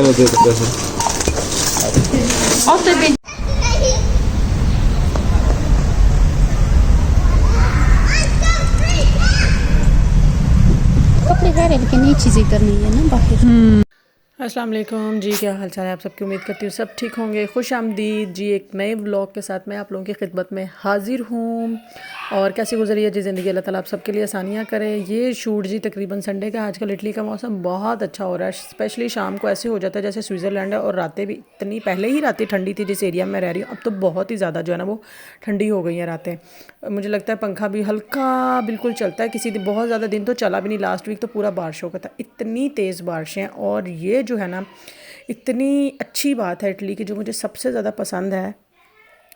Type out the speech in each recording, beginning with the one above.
मैंने दे दे पैसे। और तो भी कपड़े है लेकिन ये चीज़ें करनी है ना बाहर। अस्सलाम वालेकुम जी, क्या हाल चाल है आप सबकी। उम्मीद करती हूँ सब ठीक होंगे। खुश आमदीद जी, एक नए व्लॉग के साथ मैं आप लोगों की खिदमत में हाजिर हूँ। और कैसी गुजरी है जी ज़िंदगी, अल्लाह ताला आप सबके लिए आसानियाँ करे। ये शूट जी तकरीबन संडे का। आजकल इटली का मौसम बहुत अच्छा हो रहा है, स्पेशली शाम को ऐसे हो जाता है जैसे स्विट्ज़रलैंड है। और रातें भी इतनी, पहले ही रातें ठंडी थी जिस एरिया में रह रही हूँ, अब तो बहुत ही ज़्यादा जो है ना वो ठंडी हो गई हैं रातें। मुझे लगता है पंखा भी हल्का बिल्कुल चलता है, किसी दिन बहुत ज़्यादा दिन तो चला भी नहीं। लास्ट वीक तो पूरा बारिश हो गया था, इतनी तेज़ बारिशें। और ये जो है ना इतनी अच्छी बात है इटली की, जो मुझे सबसे ज़्यादा पसंद है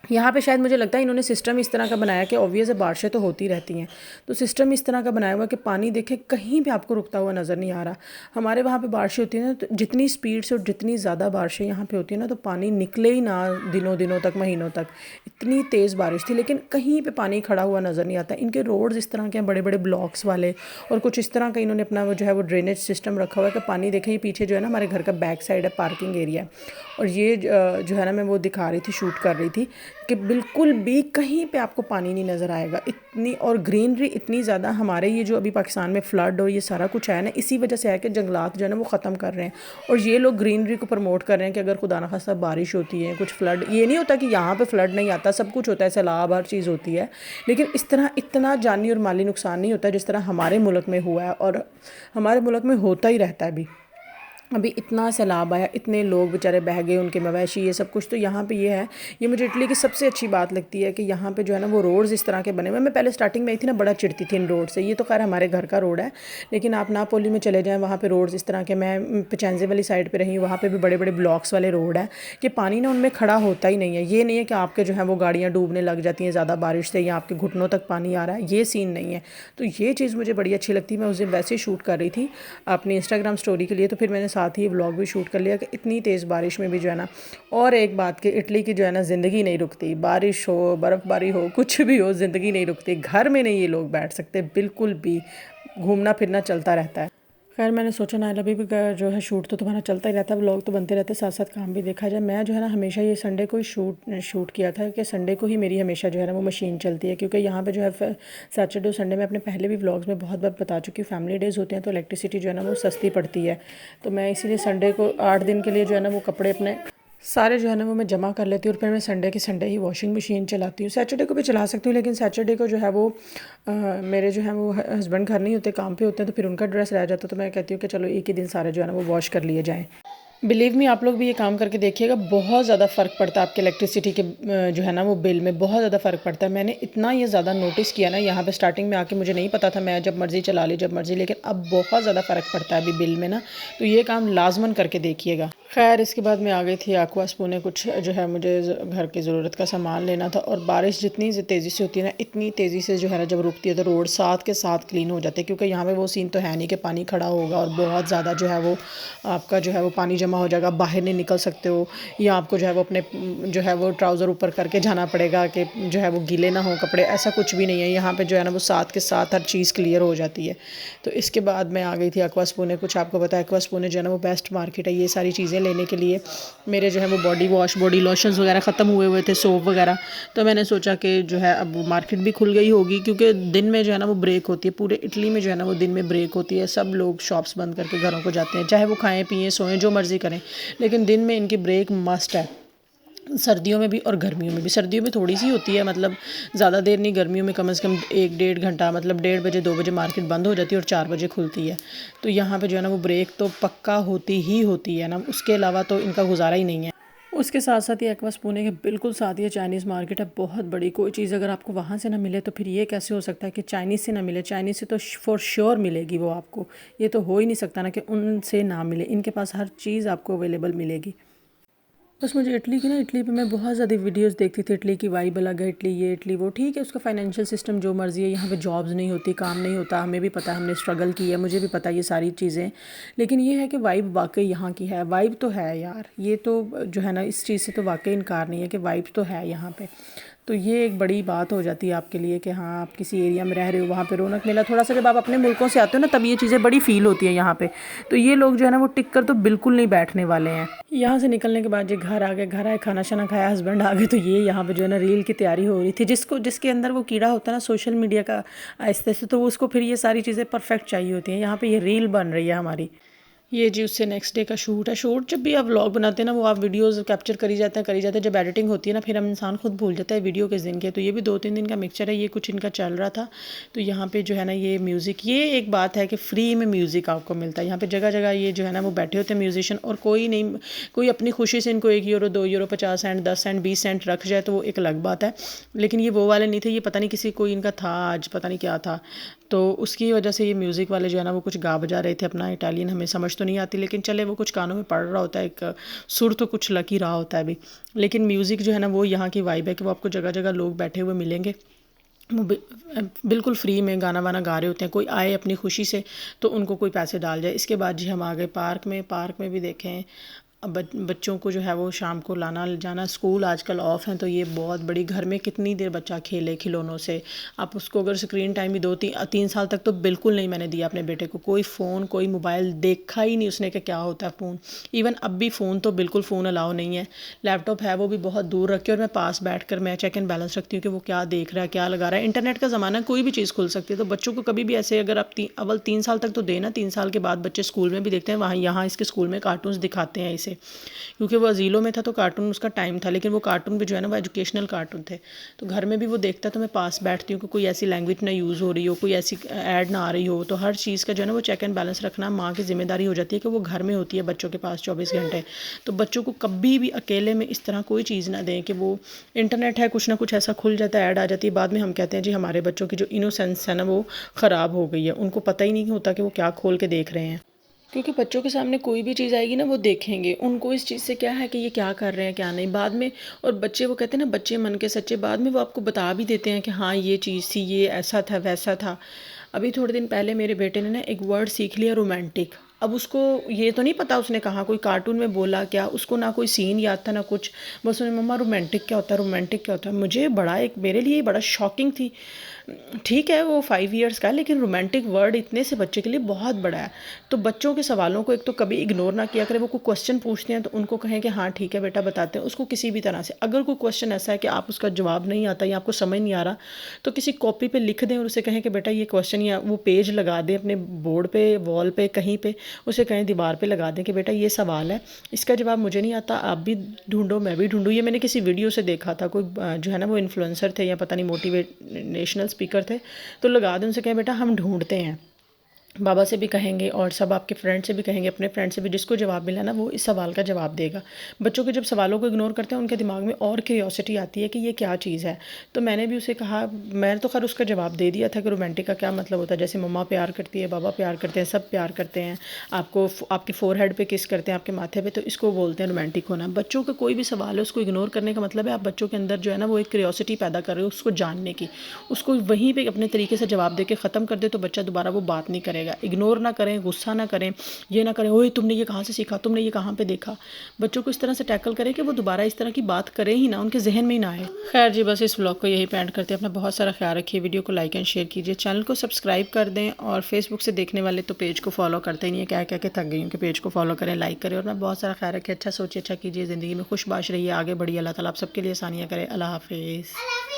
यहाँ पे, शायद मुझे लगता है इन्होंने सिस्टम इस तरह का बनाया कि ऑब्वियस है बारिशें तो होती रहती हैं, तो सिस्टम इस तरह का बनाया हुआ कि पानी देखे कहीं भी आपको रुकता हुआ नज़र नहीं आ रहा। हमारे वहाँ पे बारिशें होती हैं ना, तो जितनी स्पीड से और जितनी ज़्यादा बारिशें यहाँ पे होती हैं ना, तो पानी निकले ही ना दिनों दिनों तक, महीनों तक। इतनी तेज़ बारिश थी लेकिन कहीं पर पानी खड़ा हुआ नज़र नहीं आता। इनके रोड्स इस तरह के हैं, बड़े बड़े ब्लॉक्स वाले, और कुछ इस तरह का इन्होंने अपना वो जो है वो ड्रेनेज सिस्टम रखा हुआ है कि पानी देखें। ये पीछे जो है ना हमारे घर का बैक साइड है, पार्किंग एरिया है। और ये जो है ना मैं वो दिखा रही थी, शूट कर रही थी कि बिल्कुल भी कहीं पे आपको पानी नहीं नज़र आएगा। इतनी और ग्रीनरी इतनी ज़्यादा। हमारे ये जो अभी पाकिस्तान में फ़्लड और ये सारा कुछ है ना, इसी वजह से है कि जंगलात जो है ना वो ख़त्म कर रहे हैं। और ये लोग ग्रीनरी को प्रमोट कर रहे हैं कि अगर खुदा न खास्ता बारिश होती है, कुछ फ़्लड, ये नहीं होता कि यहाँ पे फ़्लड नहीं आता, सब कुछ होता है, सैलाब हर चीज़ होती है, लेकिन इस तरह इतना जानी और माली नुकसान नहीं होता जिस तरह हमारे मुल्क में हुआ है। और हमारे मुल्क में होता ही रहता है। अभी इतना सैलाब आया, इतने लोग बेचारे बह गए, उनके मवेशी, ये सब कुछ। तो यहाँ पे ये है, ये मुझे इटली की सबसे अच्छी बात लगती है कि यहाँ पे जो है ना वो रोड्स इस तरह के बने हुए। मैं पहले स्टार्टिंग में आई थी ना, बड़ा चिढ़ती थी इन रोड से। ये तो खैर हमारे घर का रोड है, लेकिन आप नापोली में चले जाएँ, वहाँ पे रोड्स इस तरह के। मैं पिचेंज़े वाली साइड पर रही हूँ, वहाँ पर भी बड़े बड़े ब्लॉक्स वाले रोड है कि पानी ना उनमें खड़ा होता ही नहीं है। ये नहीं है कि आपके जो है वो गाड़ियाँ डूबने लग जाती हैं ज़्यादा बारिश से, या आपके घुटनों तक पानी आ रहा है, ये सीन नहीं है। तो ये चीज़ मुझे बड़ी अच्छी लगती है। मैं उस दिन वैसे ही शूट कर रही थी अपनी इंस्टाग्राम स्टोरी के लिए, तो फिर मैंने साथ ही व्लॉग भी शूट कर लिया कि इतनी तेज़ बारिश में भी जो है ना। और एक बात कि इटली की जो है ना ज़िंदगी नहीं रुकती, बारिश हो, बर्फ़बारी हो, कुछ भी हो, ज़िंदगी नहीं रुकती। घर में नहीं ये लोग बैठ सकते बिल्कुल भी, घूमना फिरना चलता रहता है। खैर मैंने सोचा ना अभी भी जो है शूट तो तुम्हारा चलता ही रहता है, व्लॉग तो बनते रहते, साथ साथ काम भी देखा जाए। मैं जो है ना हमेशा ये संडे को ही शूट किया था कि संडे को ही मेरी हमेशा जो है ना वो मशीन चलती है, क्योंकि यहाँ पे जो है सैटरडे और संडे में अपने पहले भी व्लॉग्स में बहुत बार बता चुकी हूँ, फैमिली डेज़ होते हैं तो इलेक्ट्रिसिटी जो है ना वो सस्ती पड़ती है। तो मैं इसीलिए संडे को 8 दिन के लिए जो है ना वो कपड़े अपने सारे जो है ना वो मैं जमा कर लेती हूँ, और फिर मैं संडे के संडे ही वॉशिंग मशीन चलाती हूँ। सैटरडे को भी चला सकती हूँ, लेकिन सैटरडे को जो है वो मेरे जो है वो हस्बैंड घर नहीं होते, काम पे होते हैं, तो फिर उनका ड्रेस रह जाता है। तो मैं कहती हूँ कि चलो एक ही दिन सारे जो है ना वो वॉश कर लिए जाएँ। बिलीव मी, आप लोग भी ये काम करके देखिएगा, बहुत ज़्यादा फ़र्क पड़ता है आपके इलेक्ट्रिसिटी के जो है ना वो बिल में, बहुत ज़्यादा फ़र्क पड़ता है। मैंने इतना ये ज़्यादा नोटिस किया ना यहाँ पे, स्टार्टिंग में आके मुझे नहीं पता था, मैं जब मर्ज़ी चला ली जब मर्ज़ी, लेकिन अब बहुत ज़्यादा फ़र्क पड़ता है अभी बिल में ना। तो ये काम लाजमन करके देखिएगा। खैर इसके बाद मैं आ गई थी एक्वास पुणे, कुछ जो है मुझे घर की ज़रूरत का सामान लेना था। और बारिश जितनी तेज़ी से होती है ना, इतनी तेज़ी से जो है ना जब रुकती है तो रोड साथ के साथ क्लीन हो जाते हैं, क्योंकि यहाँ पे वो सीन तो है नहीं कि पानी खड़ा होगा और बहुत ज़्यादा जो है वो आपका जो है वो पानी जमा हो जाएगा, बाहर नहीं निकल सकते हो, या आपको जो है वो अपने जो है वो ट्राउज़र ऊपर करके जाना पड़ेगा कि जो है वो गीले ना हो कपड़े। ऐसा कुछ भी नहीं है यहाँ पे, जो है ना वो साथ के साथ हर चीज़ क्लियर हो जाती है। तो इसके बाद मैं आ गई थी एक्वास पुणे। कुछ आपको पता है एक्वास पुणे जो है ना वो बेस्ट मार्केट है ये सारी चीज़ें लेने के लिए। मेरे जो है वो बॉडी वॉश, बॉडी लोशंस वगैरह ख़त्म हुए थे, सोप वगैरह। तो मैंने सोचा कि जो है अब मार्केट भी खुल गई होगी, क्योंकि दिन में जो है ना वो ब्रेक होती है, पूरे इटली में जो है ना वो दिन में ब्रेक होती है। सब लोग शॉप्स बंद करके घरों को जाते हैं, चाहे वो खाएं पिएँ सोएं जो मर्ज़ी करें, लेकिन दिन में इनकी ब्रेक मस्ट है। सर्दियों में भी और गर्मियों में भी। सर्दियों में थोड़ी सी होती है, मतलब ज़्यादा देर नहीं, गर्मियों में कम से कम 1-1.5 घंटा, मतलब 1:30 बजे 2 बजे मार्केट बंद हो जाती है और 4 बजे खुलती है। तो यहाँ पे जो है ना वो ब्रेक तो पक्का होती ही होती है ना, उसके अलावा तो इनका गुजारा ही नहीं है। उसके साथ साथ ये एक्वास पुणे के बिल्कुल साथ ये चाइनीज़ मार्केट है, बहुत बड़ी। कोई चीज़ अगर आपको वहाँ से ना मिले तो फिर ये कैसे हो सकता है कि चाइनीज़ से ना मिले। चाइनीज़ से तो फॉर श्योर मिलेगी वो आपको, ये तो हो ही नहीं सकता ना कि उनसे ना मिले। इनके पास हर चीज़ आपको अवेलेबल मिलेगी। बस मुझे इटली की ना, इटली पे मैं बहुत ज़्यादा वीडियोस देखती थी, इटली की वाइब अलग है, इटली ये इटली वो, ठीक है उसका फाइनेंशियल सिस्टम जो मर्ज़ी है, यहाँ पे जॉब्स नहीं होती, काम नहीं होता, हमें भी पता है, हमने स्ट्रगल की है, मुझे भी पता है ये सारी चीज़ें। लेकिन ये है कि वाइब वाकई यहाँ की है, वाइब तो है यार, ये तो जो है ना इस चीज़ से तो वाकई इनकार नहीं है कि वाइब तो है यहाँ पे। तो ये एक बड़ी बात हो जाती है आपके लिए कि हाँ आप किसी एरिया में रह रहे हो, वहाँ पे रौनक मेला थोड़ा सा, जब आप अपने मुल्कों से आते हो ना तब ये चीज़ें बड़ी फील होती है यहाँ पे। तो ये लोग जो है ना वो टिक कर तो बिल्कुल नहीं बैठने वाले हैं। यहाँ से निकलने के बाद जो घर आ गए, घर आए, खाना शाना खाया, हस्बैंड आ गए, तो ये यहाँ पे जो है ना रील की तैयारी हो रही थी। जिसके अंदर वो कीड़ा होता है ना सोशल मीडिया का आहिस्ते से, तो उसको फिर ये सारी चीज़ें परफेक्ट चाहिए होती हैं। यहाँ पे ये रील बन रही है हमारी। ये जी उससे नेक्स्ट डे का शूट है। शूट जब भी आप व्लॉग बनाते हैं ना वो आप वीडियोस कैप्चर करी जाते हैं, जब एडिटिंग होती है ना फिर हम इंसान खुद भूल जाता है वीडियो किस दिन के। तो ये भी 2-3 दिन का मिक्सचर है, ये कुछ इनका चल रहा था। तो यहाँ पे जो है ना ये म्यूज़िक, ये एक बात है कि फ्री में म्यूज़िक आपको मिलता है यहाँ पे, जगह जगह ये जो है ना वो बैठे होते हैं म्यूजिशियन, और कोई नहीं, कोई अपनी खुशी से इनको 1 euro 2 euro 50 cent 10 cent 20 cent रख जाए तो वो एक अलग बात है। लेकिन ये वो वाले नहीं थे, ये पता नहीं किसी कोई इनका था आज, पता नहीं क्या था, तो उसकी वजह से ये म्यूज़िक वाले जो है ना वो कुछ गा बजा रहे थे अपना। इटालियन हमें समझ तो नहीं आती, लेकिन चले वो कुछ कानों में पड़ रहा होता है, एक सुर तो कुछ लग ही रहा होता है अभी। लेकिन म्यूज़िक जो है ना वो यहाँ की वाइब है कि वो आपको जगह जगह लोग बैठे हुए मिलेंगे, वो बिल्कुल फ्री में गाना वाना गा रहे होते हैं। कोई आए अपनी खुशी से तो उनको कोई पैसे डाल जाए। इसके बाद जी हम आ गए पार्क में। पार्क में भी देखें अब बच्चों को जो है वो शाम को लाना जाना, स्कूल आजकल ऑफ हैं तो ये बहुत बड़ी, घर में कितनी देर बच्चा खेले खिलौनों से। आप उसको अगर स्क्रीन टाइम भी 2-3 साल तक तो बिल्कुल नहीं मैंने दिया अपने बेटे को, कोई फ़ोन कोई मोबाइल देखा ही नहीं उसने कि क्या होता है फ़ोन। इवन अब भी फ़ोन तो बिल्कुल फ़ोन अलाउ नहीं है। लैपटॉप है वो भी बहुत दूर रखे, और मैं पास बैठ कर मैं चेक एंड बैलेंस रखती हूँ कि वो क्या देख रहा है क्या लगा रहा है। इंटरनेट का ज़माना, कोई भी चीज़ खुल सकती है। तो बच्चों को कभी भी ऐसे, अगर आप अव्वल 3 साल तक तो देना, 3 साल के बाद बच्चे स्कूल में भी देखते हैं, वहाँ यहाँ इसके स्कूल में कार्टून्स दिखाते हैं इसे, क्योंकि वो अजीलों में था तो कार्टून उसका टाइम था, लेकिन वो कार्टून भी जो है ना वो एजुकेशनल कार्टून थे। तो घर में भी वो देखता, तो मैं पास बैठती हूँ कि कोई ऐसी लैंग्वेज ना यूज़ हो रही हो, कोई ऐसी ऐड ना आ रही हो। तो हर चीज़ का जो है ना वो चेक एंड बैलेंस रखना माँ की जिम्मेदारी हो जाती है कि वो घर में होती है बच्चों के पास 24 घंटे। तो बच्चों को कभी भी अकेले में इस तरह कोई चीज़ ना दें कि वो, इंटरनेट है कुछ ना कुछ ऐसा खुल जाता है, ऐड आ जाती है, बाद में हम कहते हैं जी हमारे बच्चों की जो इनोसेंस है ना वो ख़राब हो गई है। उनको पता ही नहीं होता कि वो क्या खोल के देख रहे हैं, क्योंकि बच्चों के सामने कोई भी चीज़ आएगी ना वो देखेंगे, उनको इस चीज़ से क्या है कि ये क्या कर रहे हैं क्या नहीं, बाद में। और बच्चे, वो कहते हैं ना बच्चे मन के सच्चे, बाद में वो आपको बता भी देते हैं कि हाँ ये चीज़ थी, ये ऐसा था वैसा था। अभी थोड़े दिन पहले मेरे बेटे ने ना एक वर्ड सीख लिया, रोमांटिक। अब उसको ये तो नहीं पता उसने कहा, कोई कार्टून में बोला क्या, उसको ना कोई सीन याद था ना कुछ, बस उन्हें मम्मा रोमांटिक क्या होता है, रोमांटिक क्या होता है। मुझे बड़ा, एक मेरे लिए बड़ा शॉकिंग थी। ठीक है वो 5 इयर्स का, लेकिन रोमांटिक वर्ड इतने से बच्चे के लिए बहुत बड़ा है। तो बच्चों के सवालों को एक तो कभी इग्नोर ना किया करें। वो कोई क्वेश्चन पूछते हैं तो उनको कहें कि हाँ ठीक है बेटा बताते हैं उसको, किसी भी तरह से। अगर कोई क्वेश्चन ऐसा है कि आप उसका जवाब नहीं आता या आपको समझ नहीं आ रहा, तो किसी कॉपी पे लिख दें और उसे कहें कि बेटा ये क्वेश्चन, या वो पेज लगा दें अपने बोर्ड पे, वॉल पे, कहीं पे उसे कहें, दीवार पे लगा दें कि बेटा ये सवाल है, इसका जवाब मुझे नहीं आता, आप भी ढूंढो मैं भी ढूंढूँ। ये मैंने किसी वीडियो से देखा था, कोई जो है ना वो इन्फ्लुएंसर थे या पता नहीं मोटिवेशनल स्पीकर थे, तो लगा दें उनसे, कहें बेटा हम ढूंढते हैं। बाबा से भी कहेंगे और सब आपके फ्रेंड से भी कहेंगे, अपने फ्रेंड से भी, जिसको जवाब मिला ना वो इस सवाल का जवाब देगा। बच्चों के जब सवालों को इग्नोर करते हैं उनके दिमाग में और क्यूरियोसिटी आती है कि ये क्या चीज़ है। तो मैंने भी उसे कहा, मैंने तो खैर उसका जवाब दे दिया था कि रोमांटिक का क्या मतलब होता है। जैसे मम्मा प्यार करती है, बाबा प्यार करते हैं, सब प्यार करते हैं, आपको आपके फोरहेड पे किस करते हैं, आपके माथे पे, तो इसको बोलते हैं रोमांटिक होना। बच्चों का कोई भी सवाल है उसको इग्नोर करने का मतलब है आप बच्चों के अंदर जो है ना वो एक क्यूरियोसिटी पैदा कर रहे हो उसको जानने की। उसको वहीं पर अपने तरीके से जवाब दे के ख़त्म कर दे तो बच्चा दोबारा वो बात नहीं करेगा। इग्नोर ना करें, गुस्सा ना करें, ये ना करें ओए तुमने ये कहाँ से सीखा, तुमने ये कहाँ पे देखा। बच्चों को इस तरह से टैकल करें कि वो दोबारा इस तरह की बात करें ही ना, उनके जहन में ही ना आए। खैर जी बस इस व्लॉग को यही पेंड करते हैं। अपना बहुत सारा ख्याल रखिए, वीडियो को लाइक एंड शेयर कीजिए, चैनल को सब्सक्राइब कर दें, और फेसबुक से देखने वाले तो पेज को फॉलो करते ही नहीं है, क्या क्या के थक गई हूँ कि पेज को फॉलो करें, लाइक करें। और मैं बहुत सारा ख्याल रखिए, अच्छा सोचिए, अच्छा कीजिए, ज़िंदगी में खुश बाश रहिए, आगे बढ़िए, अल्लाह ताला आप सबके लिए आसानियाँ करे। अल्लाह हाफिज़।